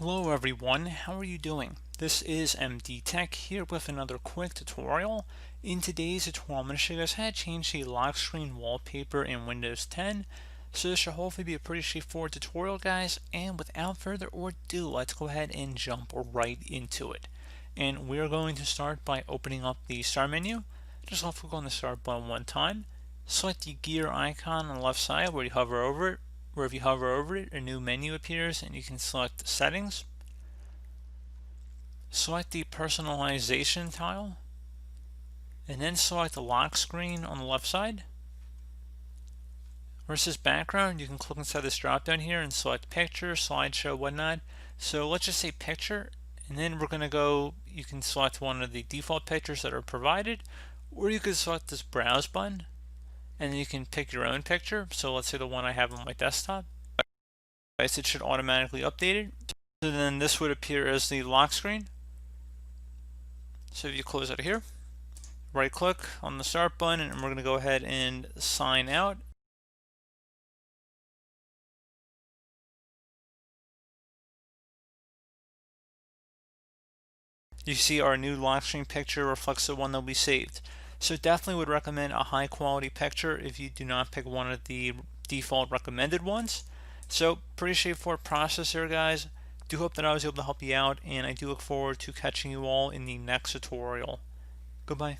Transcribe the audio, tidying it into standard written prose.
Hello everyone, how are you doing? This is MD Tech here with another quick tutorial. In today's tutorial, I'm going to show you guys how to change the lock screen wallpaper in Windows 10. So this should hopefully be a pretty straightforward tutorial, guys, and without further ado, let's go ahead and jump right into it. And we're going to start by opening up the Start menu. Just left click on the Start button one time. Select the gear icon on the left side where you hover over it. Where if you hover over it, a new menu appears and you can select Settings. Select the Personalization tile and then select the lock screen on the left side. Where it says background, you can click inside this drop down here and select picture, slideshow, whatnot. So let's just say picture, and then we're going to go, you can select one of the default pictures that are provided, or you can select this browse button and then you can pick your own picture. So let's say the one I have on my desktop. It should automatically update it. So then this would appear as the lock screen. So if you close out of here, right click on the Start button, and we're going to go ahead and sign out. You see our new lock screen picture reflects the one that we saved. So definitely would recommend a high quality picture if you do not pick one of the default recommended ones. So pretty straightforward process here, guys. Do hope that I was able to help you out, and I do look forward to catching you all in the next tutorial. Goodbye.